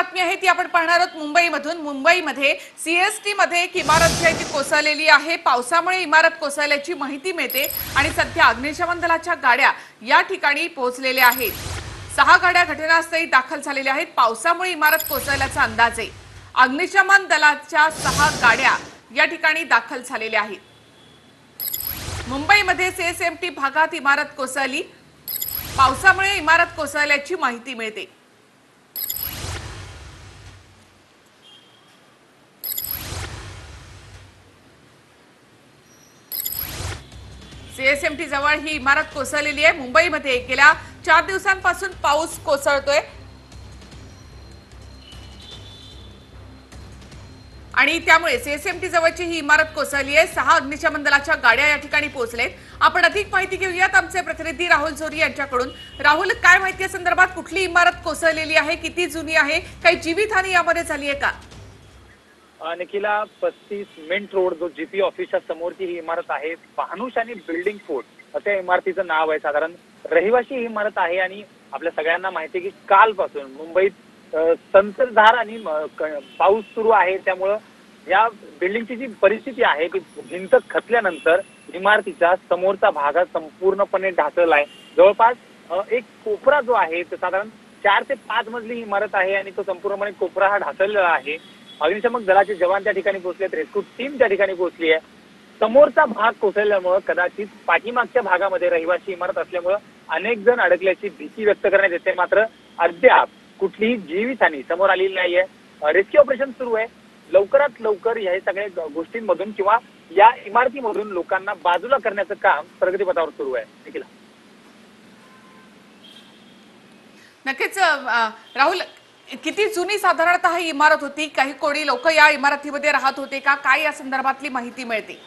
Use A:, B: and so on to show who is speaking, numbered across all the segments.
A: बातमी आहे ती आपण पाहणार आहोत मुंबईमधून। मुंबईमध्ये सीएसटी मध्ये एक इमारत जी आहे ती कोसळलेली आहे। पावसामुळे इमारत कोसळल्याची माहिती मिळते आणि सध्या अग्निशमन दलाच्या गाड्या या ठिकाणी पोहोचलेल्या आहेत। 6 गाड्या घटनास्थळी दाखल झालेल्या आहेत। पावसामुळे इमारत कोसळल्याचा अंदाज आहे। अग्निशमन दलाच्या 6 गाड्या या ठिकाणी दाखल झालेल्या आहेत। मुंबईमध्ये सीएसएमटी भागात इमारत कोसळली। पावसामुळे इमारत कोसळल्याची माहिती मिळते। सीएसएमटी जवळ ही इमारत कोसळलेली आहे। मुंबईमध्ये गेल्या 4 दिवसांपासून पाऊस कोसळतोय आणि त्यामुळे सीएसएमटी जवळची ही इमारत कोसळली आहे। 6 अग्निशमन दलाच्या गाड्या या ठिकाणी पोहोचलेत। आपण अधिक माहिती घेऊयात आमचे प्रतिनिधी राहुल जोरी यांच्याकडून। राहुल, काय माहिती आहे संदर्भात? कुठली इमारत कोसळलेली आहे, किती जुनी आहे, काही जीवितहानी यामध्ये झाली आहे का?
B: निखिला, 35 मिंट रोड जो जीपी ऑफिसच्या समोरची ही इमारत आहे, भानुश आणि बिल्डिंग फोर्ट असं इमारतीचं नाव आहे। साधारण रहिवासी ही इमारत आहे आणि आपल्या सगळ्यांना माहिती आहे की कालपासून मुंबईत संततधार आणि पाऊस सुरू आहे। त्यामुळं या बिल्डिंगची जी परिस्थिती आहे ती भिंत खचल्यानंतर इमारतीचा समोरचा भाग संपूर्णपणे ढासळला आहे। जवळपास एक कोपरा जो आहे तो साधारण 4 ते 5 मजली इमारत आहे आणि तो संपूर्णपणे कोपरा हा ढासळलेला आहे। अग्निशमन दलाचे जवान त्या ठिकाणी पोहोचलेत, रेस्क्यू टीम त्या ठिकाणी पोहोचली आहे। समोरचा भाग कोसळल्यामुळे कदाचित पाठीमागच्या भागामध्ये रहिवासी इमारत असल्यामुळे अनेक जण अडकल्याची भीती व्यक्त करण्यात येते। मात्र अद्याप कुठलीही जीवितहानी समोर आलेली नाहीये। रेस्क्यू ऑपरेशन सुरू आहे। लवकरात लवकर या सगळ्या गोष्टींमधून किंवा या इमारतीमधून लोकांना बाजूला करण्याचं काम प्रगतीपथावर सुरू आहे। निखिला,
A: नक्कीच राहुल, किती जुनी साधारणतः ही इमारत होती? काही कोणी लोक या इमारतीमध्ये राहत होते का? काय या संदर्भातली माहिती मिळते?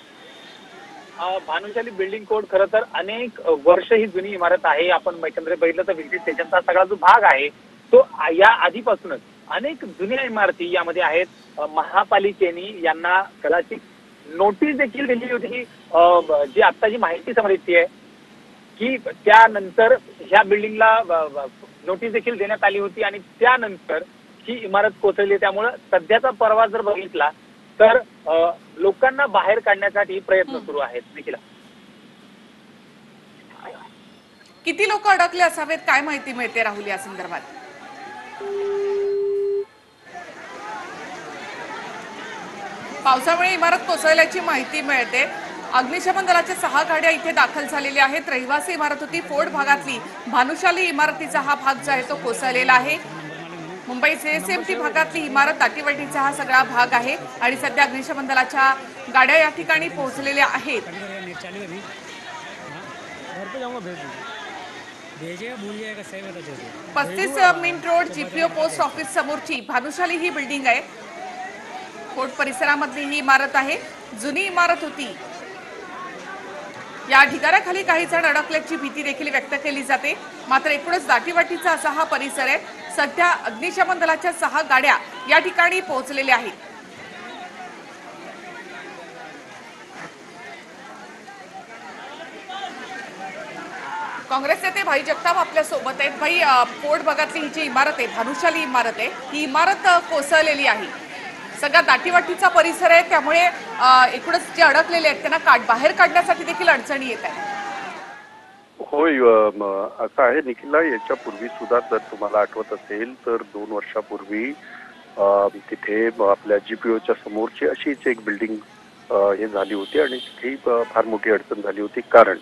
B: भानुशाली बिल्डिंग कोड खरं तर अनेक वर्ष ही जुनी इमारत आहे। आपण एकंदरीत बघितलं तर विद्युत स्टेशनचा सगळा जो भाग आहे तो या आधीपासूनच अनेक जुन्या इमारती यामध्ये आहेत। महापालिकेने यांना कदाचित नोटीस देखील दिली होती, जी आता जी माहिती समोर येते आहे की त्यानंतर ह्या बिल्डिंगला नोटीस देखील देण्यात आली होती आणि त्यानंतर ही इमारत कोसळली। त्यामुळे सध्याचा परवा जर बघितला तर लोकांना बाहेर काढण्यासाठी प्रयत्न सुरू आहेत। निखिला,
A: किती लोक अडकले असावेत, काय माहिती मिळते राहुल या संदर्भात? पावसामुळे इमारत कोसळल्याची माहिती मिळते। अग्निशमन दलाच्या 6 गाड्या इथे दाखल झालेल्या आहेत। रहिवासी इमारत होती, फोर्ट भागातली भानुशाली इमारतीचा हा भाग जो आहे तो कोसळलेला आहे। मुंबई सीएसएमटी भागातली इमारत, दाटीवाटीचा हा सगळा भाग आहे आणि सध्या अग्निशमन दलाच्या गाड्या या ठिकाणी पोहोचलेल्या आहेत। 35 mint road GPO post office समोरची भानुशाली ही बिल्डिंग आहे। फोर्ट परिसरामधली ही इमारत आहे। जुनी इमारत होती। या ढिगाऱ्याखाली काही जण अडकल्याची भीती देखील व्यक्त केली जाते। मात्र एकूणच दाटीवाटीचा असा हा परिसर आहे। सध्या अग्निशमन दलाच्या 6 गाड्या या ठिकाणी पोहोचलेल्या आहेत। काँग्रेस नेते भाई जगताप आपल्या सोबत आहेत। भाई, फोर्ट भागातली ही जी इमारत आहे, भानुशाली इमारत आहे, ही इमारत कोसळलेली आहे। सगळा दाटीवाटीचा परिसर आहे, त्यामुळे एकूणच जे अडकलेले आहेत त्यांना बाहेर काढण्यासाठी देखील अडचणी येत आहेत।
C: होय, असं आहे निखिला। याच्यापूर्वी सुद्धा जर तुम्हाला आठवत असेल तर 2 वर्षापूर्वी तिथे आपल्या जीपीओच्या समोरची अशीच एक बिल्डिंग हे झाली होती आणि तिथे फार मोठी अडचण झाली होती। कारण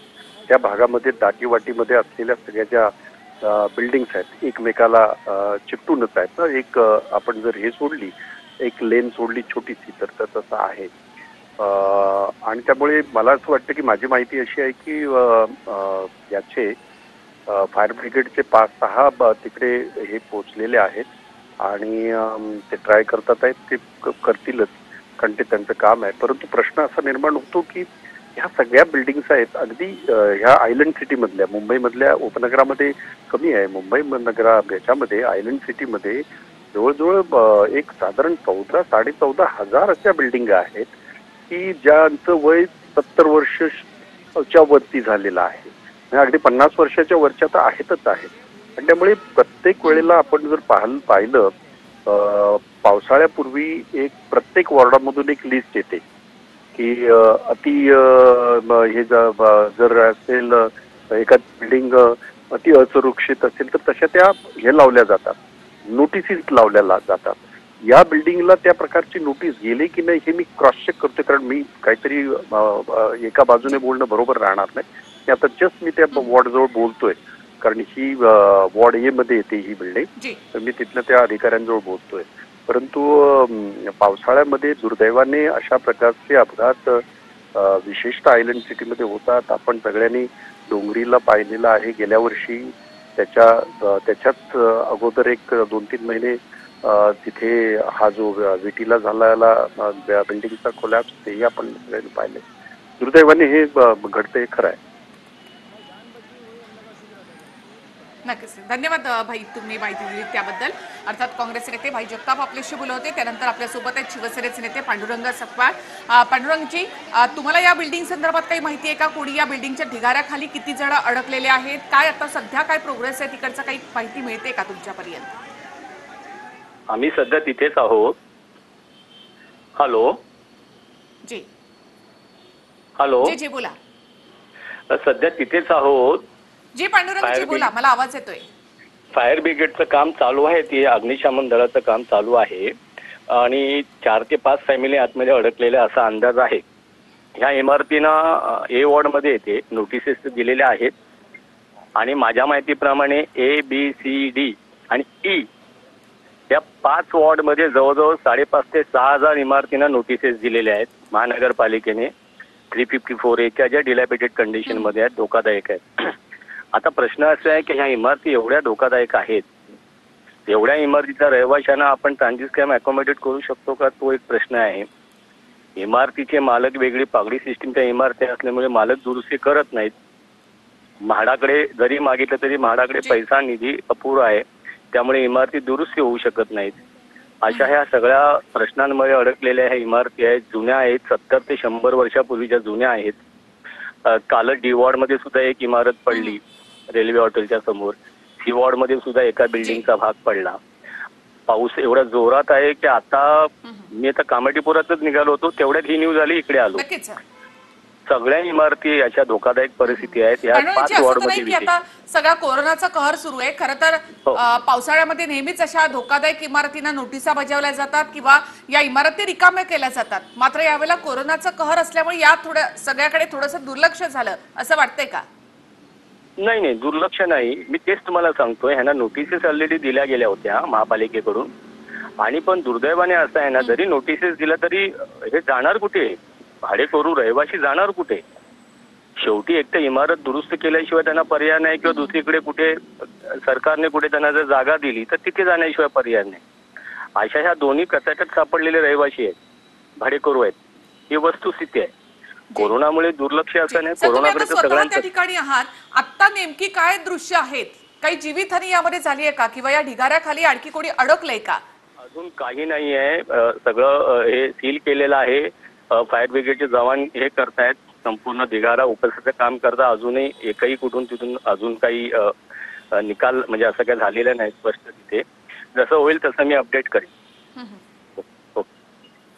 C: त्या भागामध्ये दाटीवाटीमध्ये असलेल्या सगळ्या ज्या बिल्डिंग्स आहेत एकमेकाला चिकटूनच आहेत ना। एक आपण जर हे सोडली, एक लेन सोडली छोटीशी, तर तसं आहे। आणि त्यामुळे मला असं वाटतं की माझी माहिती अशी आहे की याचे फायर ब्रिगेडचे 5-6 तिकडे हे पोचलेले आहेत आणि ते ट्राय करतात आहेत, ते करतीलच, कारण ते त्यांचं काम आहे। परंतु प्रश्न असा निर्माण होतो की ह्या सगळ्या बिल्डिंग्स आहेत अगदी ह्या आयलंड सिटीमधल्या, मुंबईमधल्या उपनगरामध्ये कमी आहे। मुंबई याच्यामध्ये आयलंड सिटीमध्ये जवळजवळ एक साधारण 14,000-14,500 हजार अशा बिल्डिंग आहेत की ज्यांचं वय 70 वर्षाच्या वरती झालेलं आहे। अगदी 50 वर्षाच्या वरच्या तर आहेतच आहेत। आणि त्यामुळे प्रत्येक वेळेला आपण जर पाहिलं पावसाळ्यापूर्वी एक प्रत्येक वॉर्डामधून एक लिस्ट येते की अति हे जर असेल एखादी बिल्डिंग अति असुरक्षित असेल तर तशा त्या हे लावल्या जातात, नोटिसीस लावल्या जातात. या बिल्डिंगला त्या प्रकारची नोटीस गेली की नाही हे मी क्रॉस चेक करतो, कारण मी काहीतरी एका बाजूने बोलणं बरोबर राहणार नाही. आता जस्ट मी त्या वॉर्डजवळ बोलतोय, कारण ही वॉर्ड ए मध्ये येते ही बिल्डिंग, तर मी तिथल्या त्या अधिकाऱ्यांजवळ बोलतोय. परंतु पावसाळ्यामध्ये दुर्दैवाने अशा प्रकारचे अपघात विशेषतः आयलंड सिटीमध्ये होतात. आपण सगळ्यांनी डोंगरीला पाहिलेलं आहे. गेल्या वर्षी त्याच्याच अगोदर एक 2-3 महिने तिथे हा जो विटीला झालेला बिल्डिंगचा कोलॅप्स तेही आपण सगळ्यांनी पाहिले. दुर्दैवाने हे घडते, खरं आहे.
A: नक्कीच. धन्यवाद भाई, तुम्ही माहिती दिली त्याबद्दल. अर्थात काँग्रेसचे नेते भाई जगताप आपल्याशी बोलत होते. त्यानंतर आपल्यासोबत आहेत शिवसेनेचे नेते पांडुरंग सकपाळ. पांडुरंगजी, तुम्हाला या बिल्डिंग संदर्भात काही माहिती आहे का? कोणी या बिल्डिंगच्या ढिगाऱ्याखाली किती जण अडकलेले आहेत? काय आता सध्या काय प्रोग्रेस आहे तिकडचं, काही माहिती मिळते का तुमच्यापर्यंत?
D: आम्ही सध्या तिथेच आहोत. हॅलो
A: जी
D: हॅलो
A: जी जी बोला.
D: सध्या तिथेच आहोत.
A: जी पांडुरंगजी बोला, मला आवाज येतोय.
D: फायर ब्रिगेडचं काम चालू आहे, ते अग्निशमन दलाचं काम चालू आहे आणि 4 ते 5 फॅमिली आतमध्ये अडकलेल्या असा अंदाज आहे. ह्या इमारतीनं ए वॉर्डमध्ये येते, नोटिसेस दिलेल्या आहेत आणि माझ्या माहितीप्रमाणे A, B, C, D आणि E या 5 वॉर्डमध्ये जवळजवळ 5,500 ते 6,000 इमारतींना नोटिसेस दिलेल्या आहेत महानगरपालिकेने. 354A च्या ज्या डिलॅबिटेड कंडिशनमध्ये आहेत, धोकादायक आहेत. आता प्रश्न असा आहे की ह्या इमारती एवढ्या धोकादायक आहेत, एवढ्या इमारतीच्या रहिवाशांना आपण ट्रान्झिट स्कॅम अकोमोडेट करू शकतो का, तो एक प्रश्न आहे. इमारतीचे मालक वेगळी पागडी सिस्टीमच्या इमारती असल्यामुळे मालक दुरुस्ती करत नाहीत. म्हाडाकडे जरी मागितलं तरी म्हाडाकडे पैसा निधी अपुरा आहे, त्यामुळे इमारती दुरुस्ती होऊ शकत नाहीत. अशा ह्या सगळ्या प्रश्नांमध्ये अडकलेल्या ह्या इमारती आहेत, जुन्या आहेत, 70 ते 100 वर्षापूर्वीच्या जुन्या आहेत. कालच डी वॉर्डमध्ये सुद्धा एक इमारत पडली रेल्वे हॉटेलच्या समोर. सी वॉर्डमध्ये सुद्धा एका बिल्डिंगचा भाग पडला. पाऊस एवढा जोरात आहे की आता मी आता कामाटीपुरातच निघालो होतो, तेवढ्यात ही न्यूज आली, इकडे आलो. सगळ्या इमारती अशा धोकादायक परिस्थिती आहेत. या 5 वॉर्डमध्ये
A: आता सगळा कोरोनाचा कहर सुरू आहे. खरं तर पावसाळ्यामध्ये नेहमीच अशा धोकादायक इमारतींना नोटिसा बजावल्या जातात किंवा या इमारती रिकाम्या केल्या जातात. मात्र यावेळेला कोरोनाचा कहर असल्यामुळे या थोड्या सगळ्याकडे थोडंसं दुर्लक्ष झालं असं वाटतंय का?
D: नाही, दुर्लक्ष नाही. मी तेच तुम्हाला सांगतोय, ह्यांना नोटिसेस ऑलरेडी दिल्या गेल्या होत्या महापालिकेकडून. आणि पण दुर्दैवाने असं आहे ना, जरी नोटिसेस दिल्या तरी हे जाणार कुठे? भाडेकरू रहिवाशी जाणार कुठे? शेवटी एक तर इमारत दुरुस्त केल्याशिवाय त्यांना पर्याय नाही, किंवा दुसरीकडे कुठे सरकारने कुठे त्यांना जर जागा दिली तर तिथे जाण्याशिवाय पर्याय नाही. अशा ह्या दोन्ही कचाट्यात सापडलेले रहिवाशी आहेत, भाडेकरू आहेत. ही वस्तुस्थिती आहे. कोरोनामुळे दुर्लक्ष असं नाही, कोरोनाकडे तर सगळ्यांच्या
A: ठिकाणी आहात. आता नेमकी काय दृश्य आहेत? काही जीवितहानी यामध्ये झाली आहे का, किंवा या ढिगाऱ्याखाली आणखी कोणी अडकलंय का?
D: अजून काही नाही आहे. सगळं हे सील केलेलं आहे. फायर ब्रिगेडचे जवान हे करतायत, संपूर्ण ढिगारा उपसाचं काम करता. अजूनही एकही कुठून तिथून अजून काही निकाल म्हणजे असं काही झालेलं नाही स्पष्ट. तिथे जसं होईल तसं मी अपडेट करेन.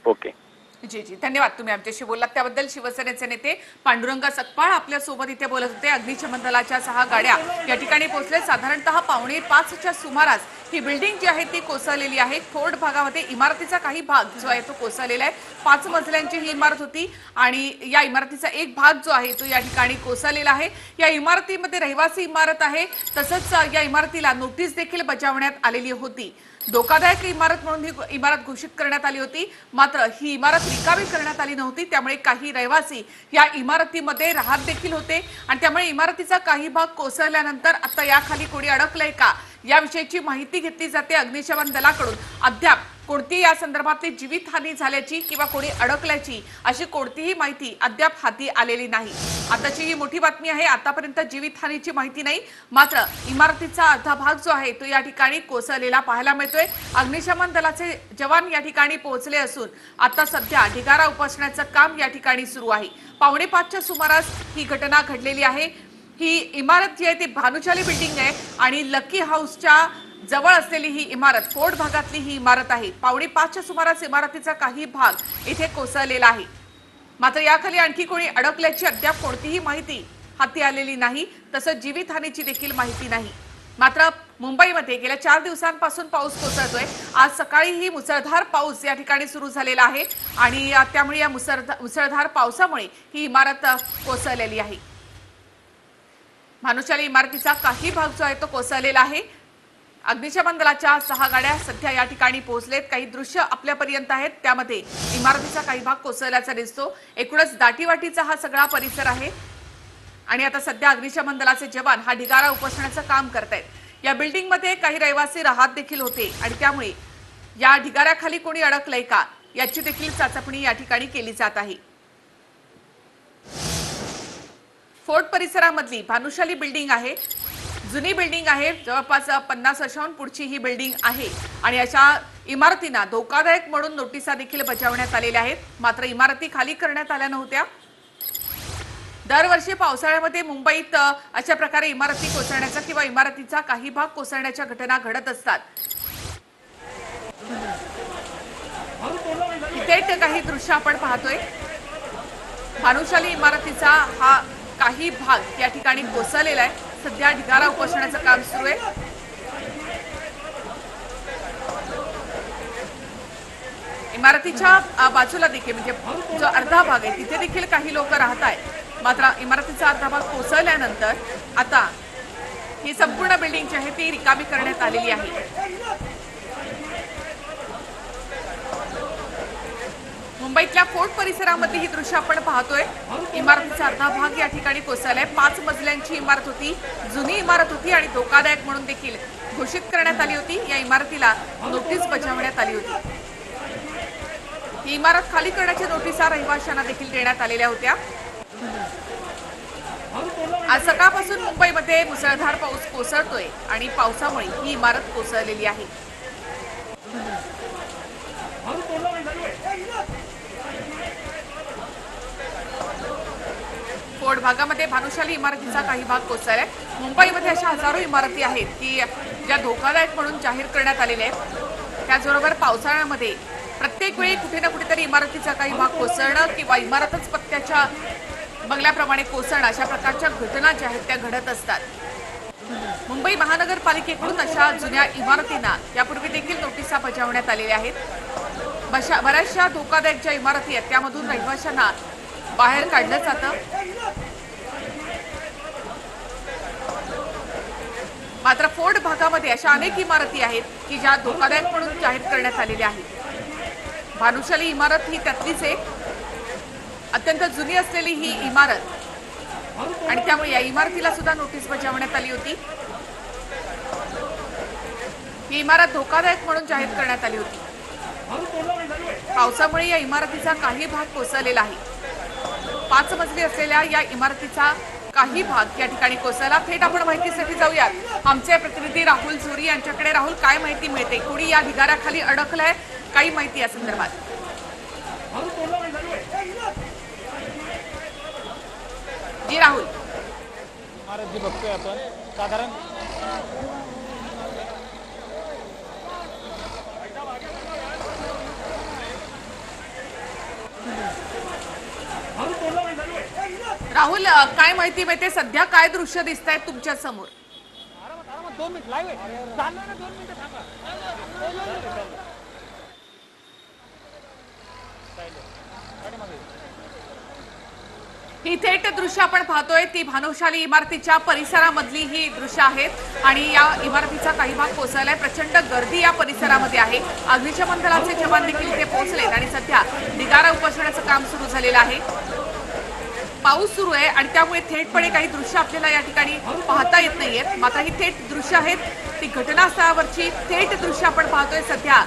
D: ओके.
A: जी जी, धन्यवाद. तुम्ही आमच्याशी बोललात त्याबद्दल. शिवसेनेचे नेते पांडुरंग सकपाळ आपल्या सोबत इथे बोलत होते. अग्निशमन दलाच्या 6 गाड्या या ठिकाणी पोहोचले. साधारणतः 4:45च्या सुमारास ही बिल्डिंग जी आहे ती कोसळलेली आहे. फोर्ट भागामध्ये इमारतीचा काही भाग जो आहे तो कोसळलेला आहे. 5 मजल्यांची ही इमारत होती आणि या इमारतीचा एक भाग जो आहे तो या ठिकाणी कोसळलेला आहे. या इमारतीमध्ये रहिवासी इमारत आहे. तसंच या इमारतीला नोटीस देखील बजावण्यात आलेली होती. धोकादायक इमारत म्हणून ही इमारत घोषित करण्यात आली होती. मात्र ही इमारत रिकामी करण्यात आली नव्हती. त्यामुळे काही रहिवासी या इमारतीमध्ये राहत देखील होते आणि त्यामुळे इमारतीचा काही भाग कोसळल्यानंतर आता याखाली कोणी अडकलंय का याविषयीची माहिती घेतली जाते अग्निशमन दलाकडून. अद्याप कोणती या संदर्भातली जीवितहानी झाल्याची किंवा कोणी अडकल्याची अशी कोणतीही माहिती अद्याप हाती आलेली नाही. आताची ही मोठी बातमी आहे. आतापर्यंत जीवितहानीची माहिती नाही, मात्र इमारतीचा अर्धा भाग जो आहे तो या ठिकाणी कोसळलेला पाहायला मिळतोय. अग्निशमन दलाचे जवान या ठिकाणी पोहोचले असून आता सध्या ढिगारा उपसण्याचं काम या ठिकाणी सुरू आहे. 4:45च्या सुमारास ही घटना घडलेली आहे. ही इमारत जी आहे ती भानुशाली बिल्डिंग आहे आणि लकी हाऊसच्या जवळ असलेली ही इमारत फोर्ट भागातली ही इमारत आहे। 4:45च्या सुमारास इमारतीचा काही भाग इथे कोसळलेला आहे। मात्र याखाली आणखी कोणी अडकल्याची अद्याप कोणतीही माहिती हाती आलेली नाही, तसंच जीवितहानीची देखील माहिती नाही। मात्र मुंबईमध्ये गेल्या 4 दिवसांपासून पाऊस कोसळतोय। आज सकाळीही मुसळधार पाऊस या ठिकाणी सुरू झालेला आहे आणि त्यामुळे या मुसळधार पावसामुळे ही इमारत कोसळलेली आहे। भानुशाली इमारतीचा काही भाग जो आहे तो कोसळलेला आहे। अग्निशमन दलाच्या 6 गाड्या सध्या या ठिकाणी पोहोचलेत। काही दृश्य आपल्यापर्यंत आहेत, त्यामध्ये इमारतीचा काही भाग कोसळल्याचा दिसतो। एकूणच दाटीवाटीचा हा सगळा परिसर आहे आणि आता सध्या अग्निशमन दलाचे जवान हा ढिगारा उपसण्याचं काम करतायत। या बिल्डिंग मध्ये काही रहिवासी राहत देखील होते आणि त्यामुळे या ढिगाऱ्याखाली कोणी अडकलंय का याची देखील चाचपणी या ठिकाणी केली जात आहे। फोर्ट परिसरामधली भानुशाली बिल्डिंग आहे, जुनी बिल्डिंग आहे, जवळपास 50 वर्षांहून पुढची ही बिल्डिंग आहे आणि अशा इमारतींना धोकादायक म्हणून नोटिसा देखील बजावण्यात आलेल्या आहेत। मात्र इमारती खाली करण्यात आल्या नव्हत्या। दरवर्षी पावसाळ्यामध्ये मुंबईत अशा प्रकारे इमारती कोसळण्याचा किंवा इमारतीचा काही भाग कोसळण्याच्या घटना घडत असतात। इथे काही दृश्य आपण पाहतोय। भानुशाली इमारतीचा हा काही भाग या ठिकाणी कोसळलेला आहे। सध्या ढिगारा उपसण्याचं काम सुरू आहे। इमारतीच्या बाजूला देखील म्हणजे जो अर्धा भाग आहे तिथे देखील काही लोक राहत आहेत। मात्र इमारतीचा अर्धा भाग कोसळल्यानंतर आता ही संपूर्ण बिल्डिंग जी आहे ती रिकामी करण्यात आलेली आहे। मुंबईतल्या फोर्ट परिसरामध्ये ही दृश्य आपण पाहतोय। इमारतीचा अर्धा भाग या ठिकाणी कोसळलाय। 5 मजल्यांची इमारत होती, जुनी इमारत होती आणि धोकादायक म्हणून देखील घोषित करण्यात आली होती। या इमारतीला नोटीस बजावण्यात आली होती। ही इमारत खाली करण्याच्या नोटिसा रहिवाशांना देखील देण्यात आलेल्या होत्या। आज सकाळपासून मुंबईमध्ये मुसळधार पाऊस कोसळतोय आणि पावसामुळे ही इमारत कोसळलेली आहे। फोर्ट भागामध्ये भानुशाली इमारतीचा काही भाग कोसळलाय। मुंबईमध्ये अशा हजारो इमारती आहेत की ज्या धोकादायक म्हणून जाहीर करण्यात आलेल्या आहेत। त्याचबरोबर पावसाळ्यामध्ये प्रत्येक वेळी कुठे ना कुठेतरी इमारतीचा काही भाग कोसळणं किंवा इमारतच पत्त्याच्या बंगल्याप्रमाणे कोसळणं अशा प्रकारच्या घटना ज्या आहेत त्या घडत असतात। मुंबई महानगरपालिकेकडून अशा जुन्या इमारतींना यापूर्वी देखील नोटिसा बजावण्यात आलेल्या आहेत। बऱ्याचशा धोकादायक ज्या इमारती आहेत त्यामधून रहिवाशांना बाहेर काढलं जातं। मात्र फोर्ट भागामध्ये अशा अनेक इमारती आहेत की ज्या धोकादायक म्हणून जाहीर करण्यात आलेल्या आहेत। भानुशाली इमारत ही त्यातलीच एक अत्यंत जुनी असलेली ही इमारत आणि त्यामुळे या इमारतीला सुद्धा नोटीस बजावण्यात आली होती। ही इमारत धोकादायक म्हणून जाहीर करण्यात आली होती। पावसामुळे या इमारतीचा काही भाग कोसळलेला आहे। 5 मजली असलेल्या या इमारतीचा काही भाग या ठिकाणी कोसळला। थेट आपण माहितीसाठी जाऊयात आमचे प्रतिनिधी राहुल झोरी यांच्याकडे। राहुल, काय माहिती मिळते? कोणी या ढिगाऱ्याखाली अडकलंय? काही माहिती या संदर्भात? जी राहुल,
E: इमारत जी बघतोय आपण साधारण
A: राहुल, काय माहिती मिळते? सध्या काय दृश्य दिसत आहेत तुमच्या समोर?
E: 2 मिनिट लाईव्ह आहे, चाललं ना, 2 मिनिटं थांबा।
A: ही थेट दृश्य आपण पाहतोय ती भानुशाली इमारतीच्या परिसरामधली ही दृश्य आहेत आणि या इमारतीचा काही भाग कोसळलाय। प्रचंड गर्दी या परिसरामध्ये आहे। अग्निशमन दलाचे जवान देखील इथे पोहोचलेत आणि सध्या ढिगारा उपसण्याचं काम सुरू झालेलं आहे। पाऊस सुरू आहे आणि त्यामुळे थेटपणे काही दृश्य आपल्याला या ठिकाणी पाहता येत नाहीयेत। मात्र ही थेट दृश्य आहेत ती घटनास्थळावरची थेट दृश्य आपण पाहतोय। सध्या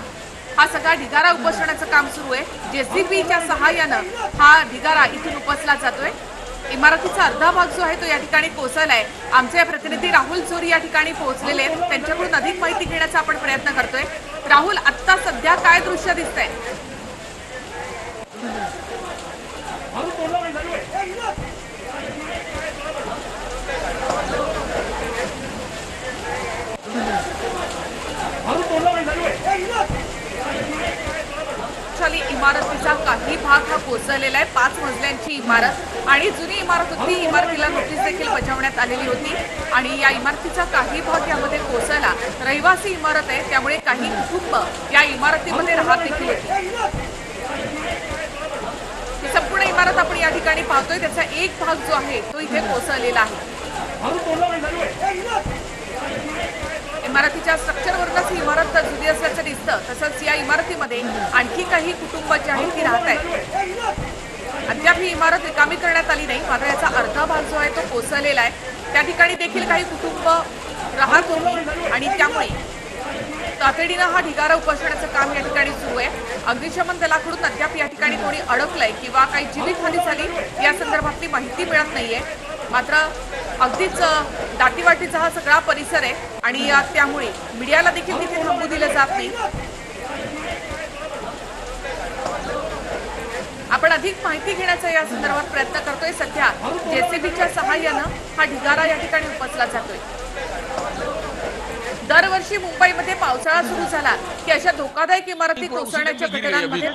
A: हा सगळा ढिगारा उपसण्याचं काम सुरू आहे। जेसीबीच्या सहाय्यानं हा ढिगारा इथून उपसला जातोय। इमारतीचा अर्धा भाग जो आहे तो या ठिकाणी कोसळलाय। आमचे प्रतिनिधी राहुल झोरी या ठिकाणी पोहोचलेले आहेत, त्यांच्याकडून अधिक माहिती घेण्याचा आपण प्रयत्न करतोय। राहुल, आता सध्या काय दृश्य दिसतंय? इमारतीचा काही भाग हा कोसळलेला आहे. 5 मजल्यांची इमारत आणि जुनी इमारत होती. इमारतीला नोटीस देखील बजावण्यात आलेली होती आणि या इमारतीचा काही भाग यामध्ये कोसळला. रहिवासी इमारत आहे, त्यामुळे काही कुटुंब या इमारतीमध्ये राहत देखील होती. ही संपूर्ण इमारत आपण या ठिकाणी पाहतोय, त्याचा एक भाग जो आहे तो इथे कोसळलेला आहे. इमारतीच्या स्ट्रक्चरवरूनच ही इमारत जुनी असल्याचं दिसतं. तसंच या इमारतीमध्ये आणखी काही कुटुंब जी आहेत ती राहत आहेत. अद्याप ही इमारत रिकामी करण्यात आली नाही, मात्र याचा अर्धा भाग जो आहे तो कोसळलेला आहे. त्या ठिकाणी देखील काही कुटुंब राहत होती आणि त्यामुळे तातडीनं हा ढिगारा उपसण्याचं काम या ठिकाणी सुरू आहे. अग्निशमन दलाकडून अद्याप या ठिकाणी कोणी अडकलंय किंवा काही जीवितहानी झाली या संदर्भातली माहिती मिळत नाहीये. मात्र अगदीच दाटीवाटीचा हा सगळा परिसर आहे आणि त्यामुळे मीडियाला देखील तिथे थांबू दिलं जात नाही. आपण अधिक माहिती घेण्याचा या संदर्भात प्रयत्न करतोय. सध्या जेसीबीच्या सहाय्यानं हा ढिगारा या ठिकाणी उपसला जातोय. दरवर्षी मुंबईमध्ये पावसाळा सुरू झाला की अशा धोकादायक इमारती कोसळण्याच्या घटनांमध्ये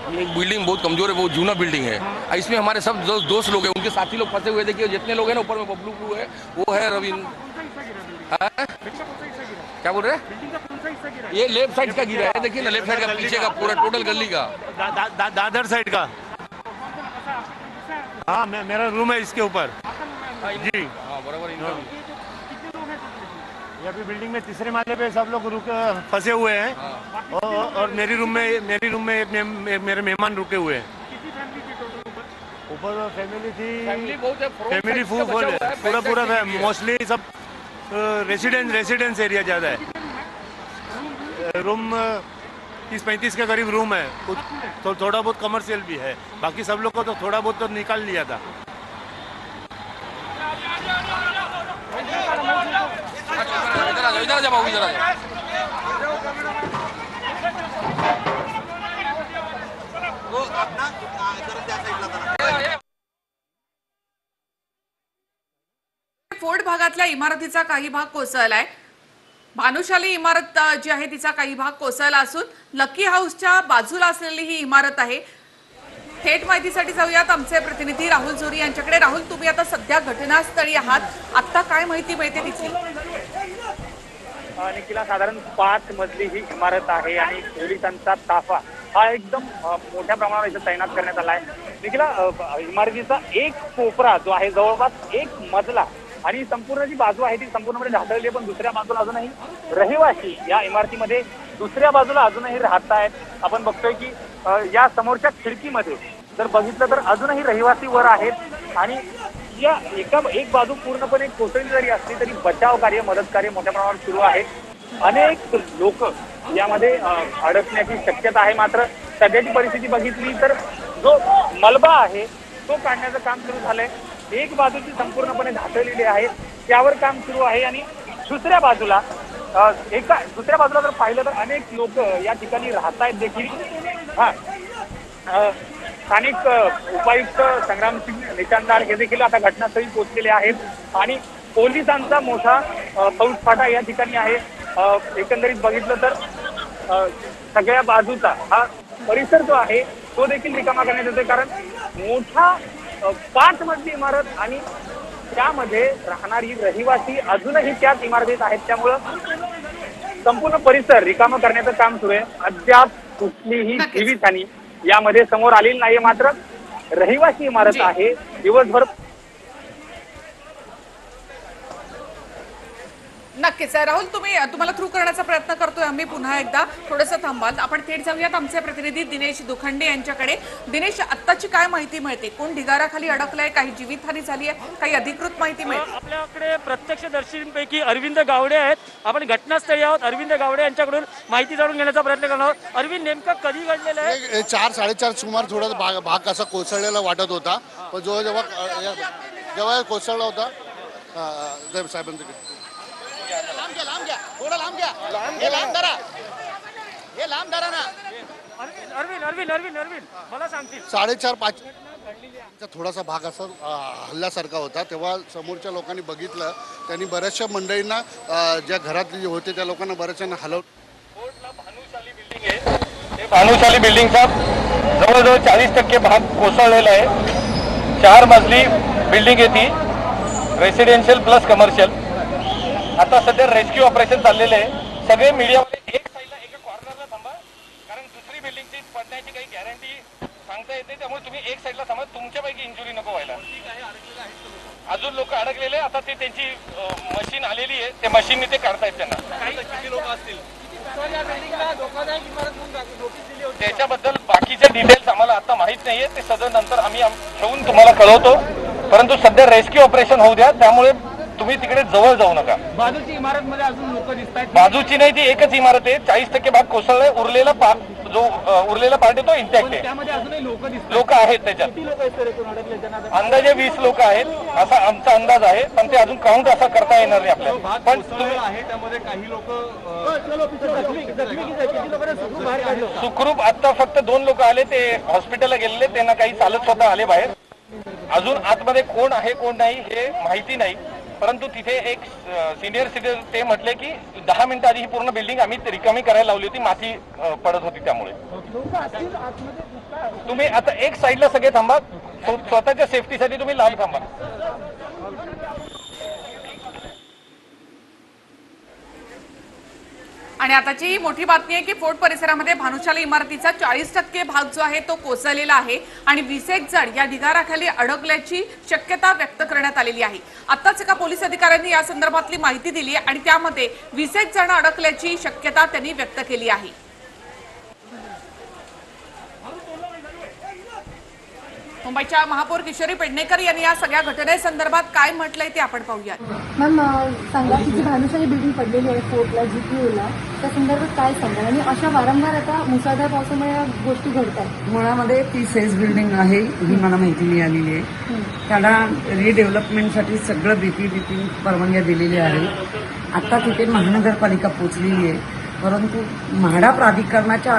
F: एक बिल्डिंग बहुत कमजोर है, बहुत जूना बिल्डिंग है. इसमें हमारे सब दोस्त लोग हैं, उनके साथी लोग फंसे हुए. देखिए जितने लोग हैं ना, ऊपर में बबलू ब्लू है, वो है रविंद्र. क्या बोल रहे हैं? ये लेफ्ट साइड का गिरा है, देखिए ना, लेफ्ट साइड का, पीछे का पूरा टोटल गली का,
G: दादर साइड का. हाँ, मेरा रूम है इसके ऊपर जी.
F: हाँ बराबर.
G: अभी बिल्डिंग में तीसरे माले पे सब लोग फंसे हुए हैं और मेरी रूम में मेरे मेहमान रुके हुए हैं. ऊपर फैमिली थी, फैमिली फुल है, पूरा मोस्टली सब रेसिडेंस एरिया ज़्यादा है. रूम 30-35 के करीब रूम है. कुछ तो थोड़ा बहुत कमर्शियल भी है. बाकी सब लोग को तो थोड़ा बहुत तो निकाल लिया था.
F: इधर आ जाओ, इधर आ जाओ.
A: फोर्ट भागातल्या इमारतीचा काही भाग कोसळलाय. भानुशाली इमारत जी आहे तिचा काही भाग कोसळला असून लकी हाऊसच्या बाजूला असलेली ही इमारत आहे. थेट माहितीसाठी जाऊयात आमचे प्रतिनिधी राहुल जोरी यांच्याकडे. राहुल, तुम्ही आता सध्या घटनास्थळी आहात, आता काय माहिती मिळते तिथली?
B: निखिला, साधारण 5 मजली ही इमारत आहे आणि पोलिसांचा ताफा हा एकदम मोठ्या प्रमाणावर इथे तैनात करण्यात आला आहे. निखिला, इमारतीचा एक कोपरा जो आहे, जवळपास 1 मजला आणि संपूर्ण जी बाजू आहे ती संपूर्णपणे ढासळली, पण दुसऱ्या बाजूला अजूनही रहिवासी या इमारतीमध्ये दुसऱ्या बाजूला अजूनही राहत आहेत. आपण बघतोय की या समोरच्या खिडकीमध्ये जर बघितलं तर अजूनही रहिवासी वर आहेत आणि या एक बाजू पूर्णपणे कोसळली जरी असली तरी बचाव कार्य, मदत कार्य मोठ्या प्रमाणावर सुरू आहे. अनेक लोक यामध्ये अडकण्याची शक्यता आहे. मात्र सध्याची परिस्थिती बघितली तर जो मलबा आहे तो काढण्याचं काम सुरू झालंय. एक बाजूची संपूर्णपणे ढासळलेली आहे, त्यावर काम सुरू आहे आणि दुसऱ्या बाजूला जर पाहिलं तर अनेक लोक या ठिकाणी राहत आहेत देखील. स्थानिक उपायुक्त संग्रामसिंग निशानदार हे देखील आता घटनास्थळी पोहोचलेले आहेत आणि पोलिसांचा मोठा फौजफाटा या ठिकाणी आहे. एकंदरीत बघितलं तर सगळ्या बाजूचा हा परिसर जो आहे तो देखील रिकामा करण्यात येतोय, कारण मोठा 5 मजली इमारत आणि त्यामध्ये राहणारी रहिवासी अजूनही त्याच इमारतीत आहेत. त्यामुळं संपूर्ण परिसर रिकामा करण्याचं काम सुरू आहे. अद्याप कुठलीही जीवितहानी यामध्ये समोर आलेली नाहीये. मात्र रहिवासी इमारत आहे, दिवसभर.
A: नक्कीच राहुल, तुम्हाला थ्रू करण्याचा प्रयत्न करतोय आम्ही. पुन्हा एकदा थोडंसं थांबाल. आपण थेट जाऊयात आमचे प्रतिनिधी दिनेश दुखंडे यांच्याकडे. दिनेश, आत्ताची काय माहिती मिळते? कोण ढिगाराखाली अडकलाय? काही जीवितहानी झाली आहे? काही अधिकृत माहिती मिळते?
E: आपल्याकडे प्रत्यक्षदर्शींपैकी अरविंद गावडे आहेत. आपण घटनास्थळी आहोत. अरविंद गावडे यांच्याकडून माहिती जाणून घेण्याचा प्रयत्न करणार आहोत. अरविंद, नेमकं कधी घडलेलं आहे?
H: 4-4:30 सुमार थोडा भाग असा कोसळलेला वाटत होता, पण जेव्हा कोसळला होता साहेबांचं
E: अरविंद मला सांगतील
H: 4:30-5 थोडासा भाग असा हल्ल्यासारखा होता. तेव्हा समोरच्या लोकांनी बघितलं, त्यांनी बऱ्याचशा मंडळींना, ज्या घरात होते त्या लोकांना बऱ्याचशा हलवलं.
D: भानुशाली बिल्डिंग आहे, ते भानुशाली बिल्डिंगचा जवळजवळ 40% भाग कोसळलेला आहे. 4 मजली बिल्डिंग आहे ती, रेसिडेन्शियल प्लस कमर्शियल. आता सध्या रेस्क्यू ऑपरेशन चाललेलं आहे. सगळे मीडियामध्ये एक साईडला एका कॉर्नरला थांबा, कारण दुसरी बिल्डिंगची पडण्याची काही गॅरंटी सांगता येते. त्यामुळे तुम्ही एक साईडला थांबा, तुमच्यापैकी इंजुरी नको व्हायला. अजून लोक अडकलेले, आता ते त्यांची मशीन आलेली आहे, ते मशीनने ते काढतायत त्यांना. किती लोक असतील त्याच्याबद्दल बाकीचे डिटेल्स आम्हाला आता माहित नाहीये, ते सदन नंतर आम्ही ठेवून तुम्हाला कळवतो. परंतु सध्या रेस्क्यू ऑपरेशन होऊ द्या, त्यामुळे तुम्ही तिकडे जवळ जाऊ नका.
E: बाजूची इमारत मध्ये अजून लोक दिसत आहेत.
D: बाजूची नाही, ती एकच इमारत आहे. 40% भाग कोसळलाय, उरलेला पार्ट आहे तो इंटॅक्ट आहे.
E: त्यामध्ये अजूनही
D: लोक आहेत त्याच्यात. अंदाजे 20 लोक आहेत असा आमचा अंदाज आहे, पण ते अजून काउंट असा करता येणार नाही आपल्याला. पण
E: त्यामध्ये काही लोक
D: सुखरूप आता फक्त 2 लोक आले, ते हॉस्पिटलला गेलेले, त्यांना काही चालत स्वतः आले बाहेर. अजून आतमध्ये कोण आहे कोण नाही हे माहिती नाही. परंतु तिथे एक सिनियर सिटीजन ते म्हटले की 10 मिनिटं आधी ही पूर्ण बिल्डिंग आम्ही रिकामी करायला लावली होती, माती पडत होती. त्यामुळे तुम्ही आता एक साईडला सगळे थांबा, स्वतःच्या सेफ्टीसाठी तुम्ही लांब थांबा.
A: आणि आताची मोठी बातमी आहे की फोर्ट परिसरामध्ये भानुशाली इमारतीचा 40% भाग जो आहे तो कोसळलेला आहे आणि 20 जण या ढिगाराखाली अडकल्याची शक्यता व्यक्त करण्यात आलेली आहे. आताच एका पोलीस अधिकाऱ्यांनी या संदर्भातली माहिती दिली आणि त्यामध्ये 20 जण अडकल्याची शक्यता त्यांनी व्यक्त केली आहे. मुंबईच्या महापौर किशोरी पेडणेकर यांनी या सगळ्या घटनेसंदर्भात काय म्हटलंय ते आपण पाहूया.
I: मॅम सांगा की जी भानुशाली बिल्डिंग पडलेली आहे फोर्टला GPOला, त्या संदर्भात काय सांगा आणि अशा वारंवार आता मुसळधार पावसामुळे या गोष्टी घडतात.
J: मुळामध्ये ती सेज बिल्डिंग आहे ही मला माहिती मिळालेली आहे. त्याला रिडेव्हलपमेंटसाठी सगळं BP परवानग्या दिलेल्या आहे. आता तिथे महानगरपालिका पोचलेली आहे, परंतु म्हाडा प्राधिकरणाच्या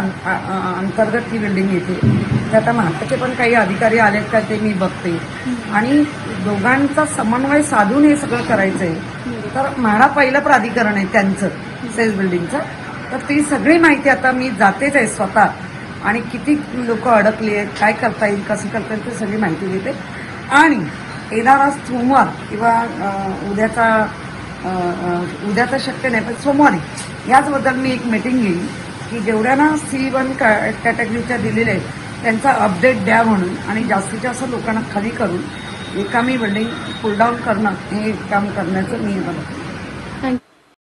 J: अंतर्गत ती बिल्डिंग येते. ते आता म्हाडाचे पण काही अधिकारी आलेत का ते मी बघते आणि दोघांचा समन्वय साधून हे सगळं करायचं आहे. तर म्हाडा पहिलं प्राधिकरण आहे त्यांचं सेज बिल्डिंगचं. तर ती सगळी माहिती आता मी जातेच आहे स्वतः आणि किती लोक अडकली आहेत, काय करता येईल, कसं करता येईल, ते सगळी माहिती देते. आणि येणारा सोमवार किंवा उद्याचं शक्य नाही पण सोमवारी याचबद्दल मी एक मीटिंग घेईन की जेवढ्यांना C1 कॅटेगरीच्या दिलेल्या आहेत त्यांचा अपडेट द्या म्हणून, आणि जास्तीत जास्त लोकांना खाली करून रिकामी बिल्डिंग पुल डाऊन करणं हे काम करण्याचं मी